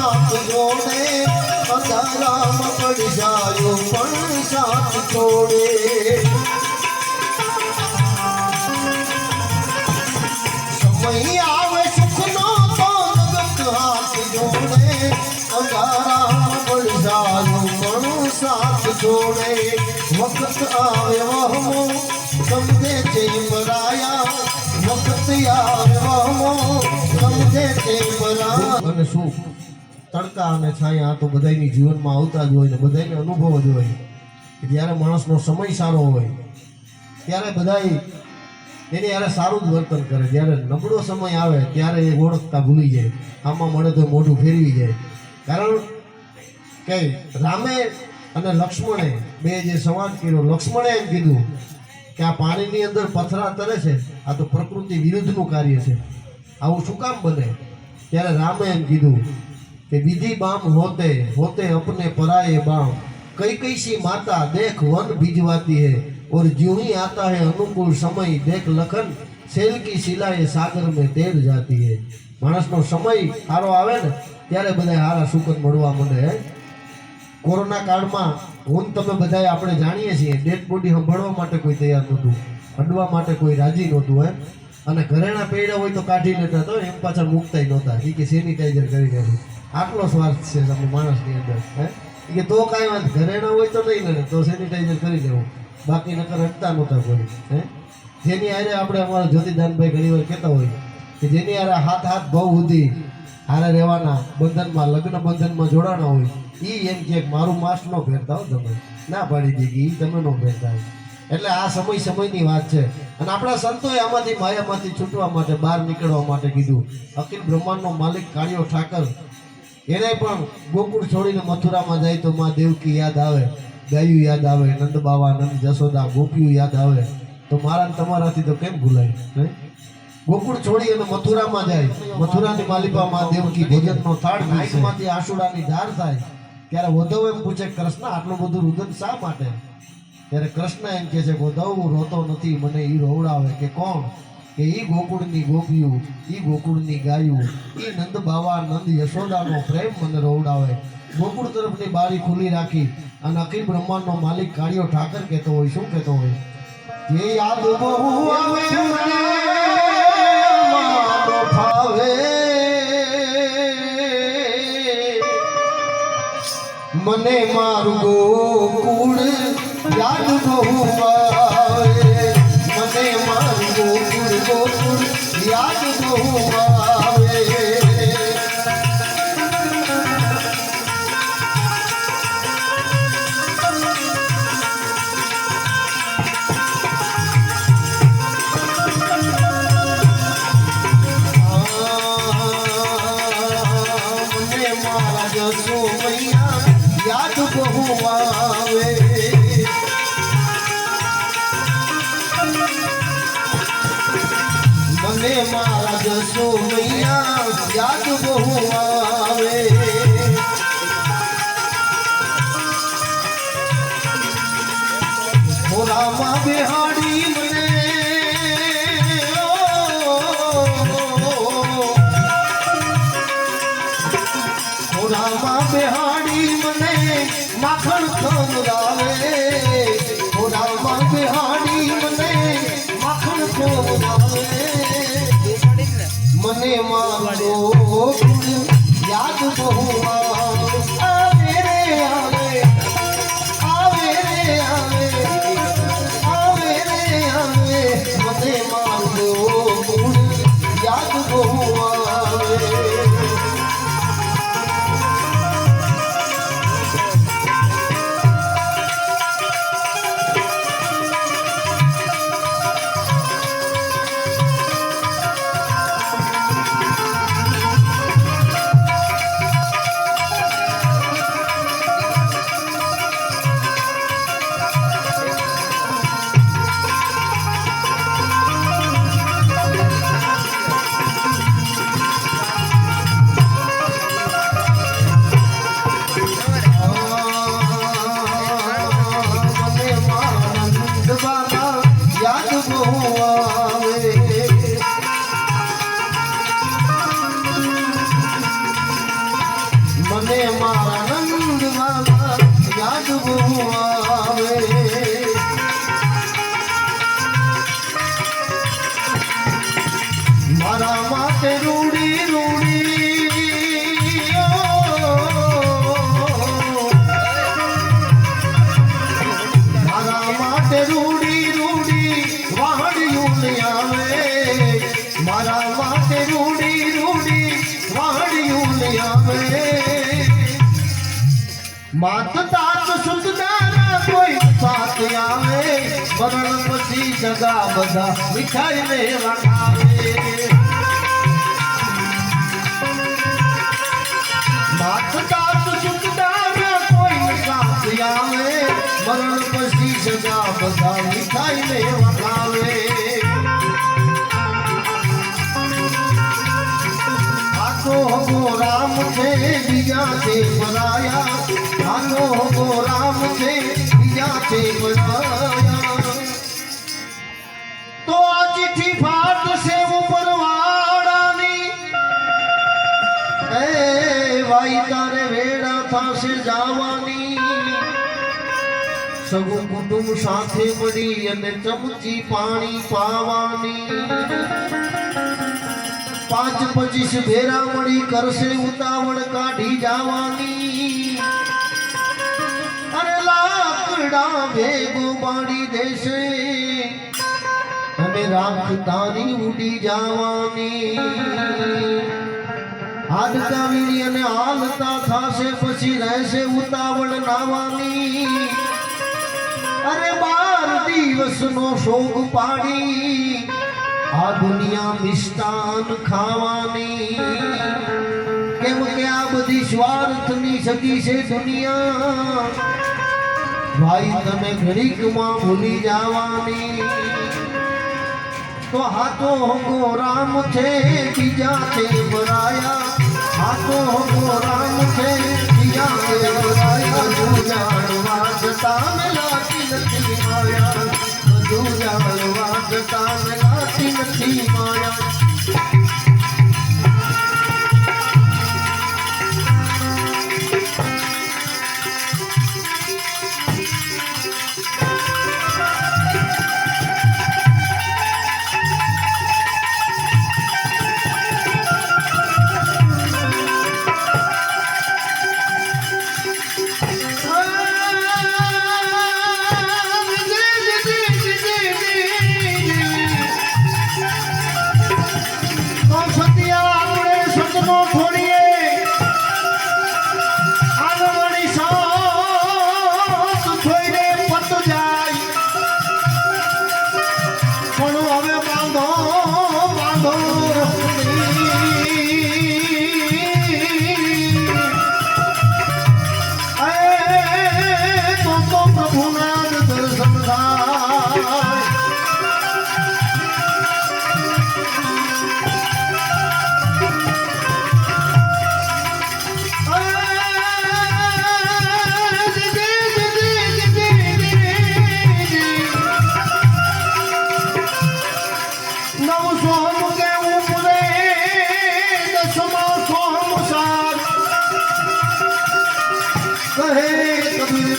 સાથ જોડે અંધારામાં પડી જાયો પણ સાથ છોડે સમય આવે સુખનો તો જગત હાથ જોડે અંધારામાં પડી જાયો પણ સાથ જોડે વખત આવે વહમો સમજે છે પરાયા વખત આવે વહમો સમજે છે પરાયા અને શું તડકા અને છાયા આ તો બધાયની જીવનમાં આવતા જ હોય ને બધાયને અનુભવ જ હોય કે જ્યારે માણસનો સમય સારો હોય ત્યારે બધાય એને યારે સારું જ વર્તન કરે જ્યારે નબળો સમય આવે ત્યારે એ ઓળખતા ભૂલી જાય આમાં મળે તો મોઢું ફેરવી જાય કારણ કે રામે અને લક્ષ્મણે બે જે સંવાદ કર્યો લક્ષ્મણે એમ કીધું કે આ પાણીની અંદર પથરા તરે છે આ તો પ્રકૃતિ વિરુદ્ધનું કાર્ય છે આવું શું કામ બને ત્યારે રામે એમ કીધું कि विधि बाम होते होते अपने पराये बाम कई कई सी माता देख वन भिजवाती है और ज्यों ही आता है अनुकूल समय देख लखन सेल की शिलाएं सागर में तैर जाती है मानस नो समय सारो आवे ने त्यारे बधाय हारा सुखद मळवा मंडे है कोरोना काल में હું તમે બધાય આપણે જાણીએ છીએ ડેડ બોડી સંભાળવા માટે કોઈ તૈયાર નહોતું અડવા માટે કોઈ રાજી નહોતું એમ અને ઘરેણા પૈડા હોય તો કાઢી લેતા તો એમ પાછા મુકતાય નહોતા કે સેનિટાઈઝર કરી નાખ્યું આટલો સ્વાર્થ છે આપણે માણસની અંદર હે કે તો કાંઈ વાત ઘરેણા હોય તો નહીં લડે તો સેનિટાઈઝર કરી લેવું બાકી નકર હટતા નહોતા કોઈ હે જેની હારે આપણે અમારા જ્યોતિદાનભાઈ ઘણી વાર કહેતા હોય કે જેની હારે હાથ હાથ ભાવ સુધી હારે રહેવાના બંધનમાં લગ્ન બંધનમાં જોડાણા હોય એ એમ કે મારું માસ્ક ન પહેરતા હો તમે ના પાડી દીધી એ તમે ન પહેરતા એટલે આ સમયની વાત છે અને આપણા સંતોએ આમાંથી માયામાંથી છૂટવા માટે બહાર નીકળવા માટે કીધું અખિલ બ્રહ્માંડનો માલિક કાળિયો ઠાકર એને પણ ગોકુળ છોડીને મથુરામાં જાય તો માં દેવકી યાદ આવે ગાયું યાદ આવે નંદ બાવા નંદ જશોદા ગોપીયું યાદ આવે તો મારા તમારાથી તો કેમ ભૂલાય ગોકુળ છોડી અને મથુરામાં જાય મથુરાની માલિકા માં દેવકી ભોજનનો થાળ આંખમાંથી આંસુડાની ધાર થાય ત્યારે વધવ એમ પૂછે કૃષ્ણ આટલું બધું રુદન શા માટે ત્યારે કૃષ્ણ એમ કહે છે વધવ રોતો નથી મને ઈ રોવડાવે કે કોણ કે ઈ ગોકુળની ગોપીયું ઈ ગોકુળની ગાયું ઈ નંદ બાવા નંદ યશોદાનો પ્રેમ મને રોવડાવે ગોકુળ તરફની બારી ખુલ્લી રાખી અને અખિલ બ્રહ્માંડનો માલિક કાળિયો ઠાકર કહેતો હોય શું કહેતો હોય જે યાદ બહુ આવે ફાવે મને મારું ગોકુળ યાદ બહુ આવે મને મારું ગોકુળ યાદ બહુ આવે યાદ બહુ આવે મને મારા જસો મૈયા યાદ બહુ આવે મોરામાં બેહાડી મને મોરામાં બેહાડી મને માખણ ખવડાવે મોઢામાં બેહાડી મને માખણ ખવડાવે મને મારો યાદ બહુ આવે રે આવે આવે રે આવે આવે રે આવે મને મારો યાદ બહુ આવે મને મારા નંદ બાબા યાદ બહુ આવે મારા માટે રૂડી રૂડી મારા માટે રૂડી રૂડી વાહડિયું આવે મારા માટે રૂડી રૂડી વાહડિયું આવે માત તાત સુધનારા કોઈ સાથ આવે મરણ પછી જગા બધા મીઠાઈ લેવા આવે માત તાત સુધનારા કોઈ સાથ આવે મરણ પછી જગા બધા મીઠાઈ લેવા આવે હગો રામ છે બીજા છે પરાયા આનો હગો રામ છે બીજા છે પરાયા તો આ ચિઠ્ઠી ફાટશે ઉપરવાળાની એ ભાઈ તારે વેડા થશે જવાની સગું કુટુંબ સાથે મળી અને ચમચી પાણી પાવાની 5-25 ભેરા મળી કરશે ઉતાવળ કાઢી જવાની અરે લાકડા ભેગો બાળી દેશે અને રાખ તારી ઉડી જવાની હાડકા વીણી અને હાલતા થાશે પછી રહેશે ઉતાવળ નાવાની અરે 12 દિવસનો શોક પાડી આ દુનિયા મિષ્ટાન ખાવાની કેમ કે આ બધી સ્વાર્થની સગી છે દુનિયા ભાઈ તમે ઘડીકમાં ભૂલી જવાની તો હાથો હગો રામ છે બીજા છે પરાયા હાથો હગો રામ છે બીજા છે પરાયા તું જાણવા જતા મેલાતી નથી માયા તું જાણવા જતા મેલાતી નથી માયા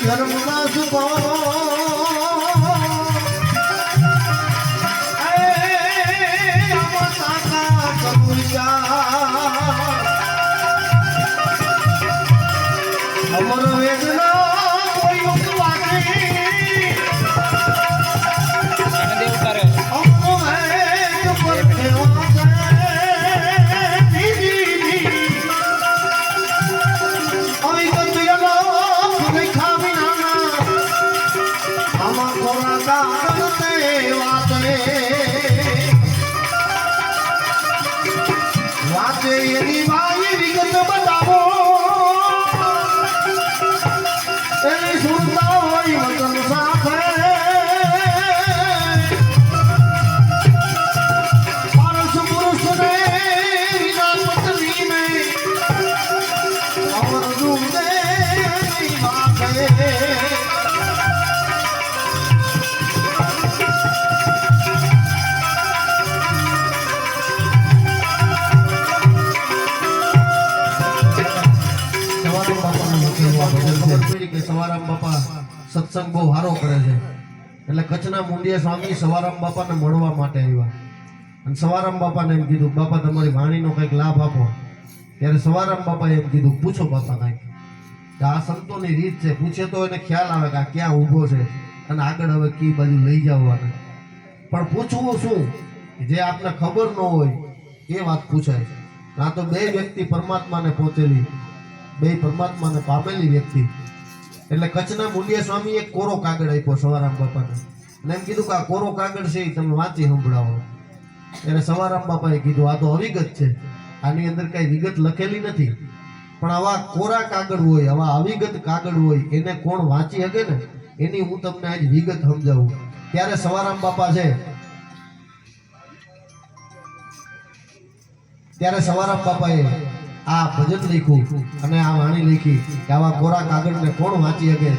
ધર્મદાસ અમર વેદના કોઈ ઉપવાસે અમર વેદ પર વાતે એની મારી વિગત બતાવો સવારામ બાપાનું લખેલું આ ભજન ખબર પડી કે સવારામ બાપા સત્સંગ બહુ સારો કરે છે એટલે કચ્છના મુંડિયા સ્વામી સવારામ બાપાને મળવા માટે આવ્યા અને સવારામ બાપાને એમ કીધું બાપા તમારી વાણીનો કંઈક લાભ આપો ત્યારે સવારામ બાપાએ એમ કીધું પૂછો બાપા કંઈક આ સંતોની રીત છે પૂછે તો એને ખ્યાલ આવે કે આ ક્યાં ઊભો છે અને આગળ હવે કઈ બાજુ લઈ જવાના પણ પૂછવું શું જે આપને ખબર ન હોય એ વાત પૂછાય આ તો બે વ્યક્તિ પરમાત્માને પહોંચેલી બે પરમાત્માને પામેલી વ્યક્તિ એટલે કચ્છના મુંડિયા સ્વામી એક કોરો કાગળ આપ્યો સવારામ બાપાને અને એમ કીધું કે આ કોરો કાગળ છે એ તમે વાંચી સંભળાવો એટલે સવારામ બાપાએ કીધું આ તો અવિગત છે આની અંદર કઈ વિગત લખેલી નથી પણ આવા કોરા કાગળ હોય આવા અવિગત કાગળ હોય એને કોણ વાંચી શકે ને એની હું તમને આજ વિગત સમજાવું ત્યારે સવારામ બાપા છે ત્યારે સવારામ બાપાએ આ ભજન લખ્યું અને આ વાણી લખી કે આવા કોરા કાગળને કોણ વાંચી શકે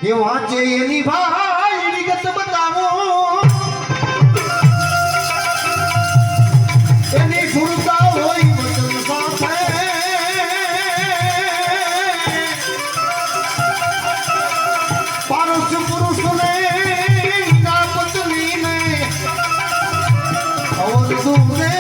એ વાંચે એની ભાઈ વિગત બતાવો એની સુરતા હોય વચન સાથે પારુષ પુરુષને ના પત્નીને અવધૂને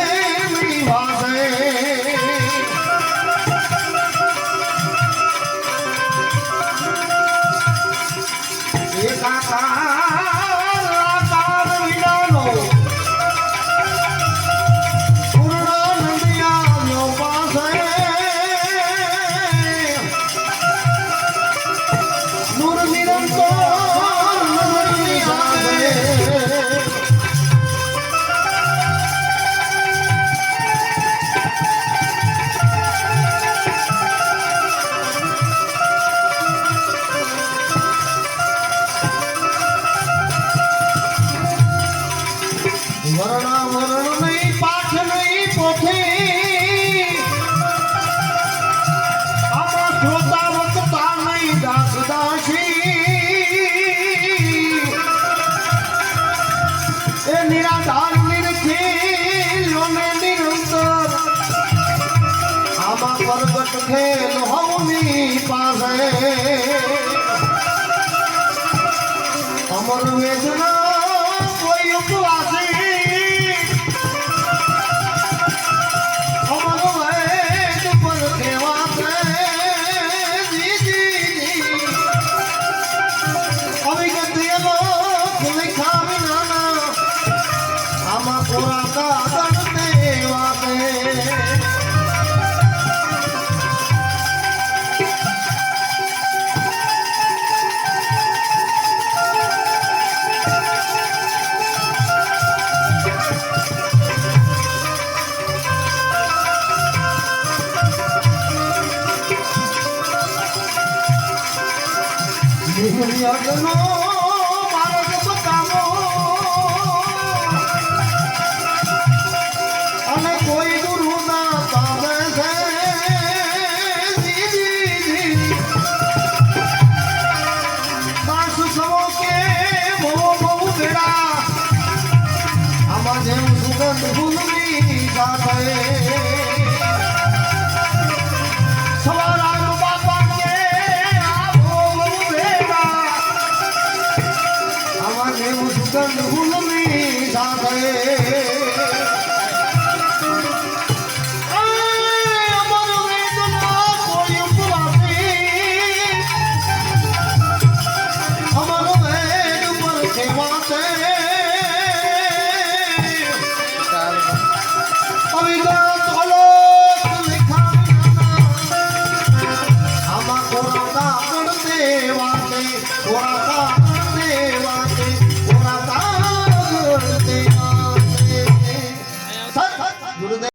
પ્રગટ ખેલ હવની પાસે અમર વેદના કોઈ ઉપવાસી અમર વેદ પર કહેવાશે દીદી અવિગત એલો લખા વિનાના આમાં કોરા કાગળ દેવાશે યજ્ઞનો માર્ગ બતાવો અને કોઈ ગુરુ ના પામે છે દાસ સવો કે બહુ બહુ બેડા આમાં જેમ સુગંધ ફૂલની સાથે સવારામ બાપા સુગંધ ફૂલની સાથે અમર વેદના કોઈ ઉપવાસી અમર વેદ પર કહેવાશે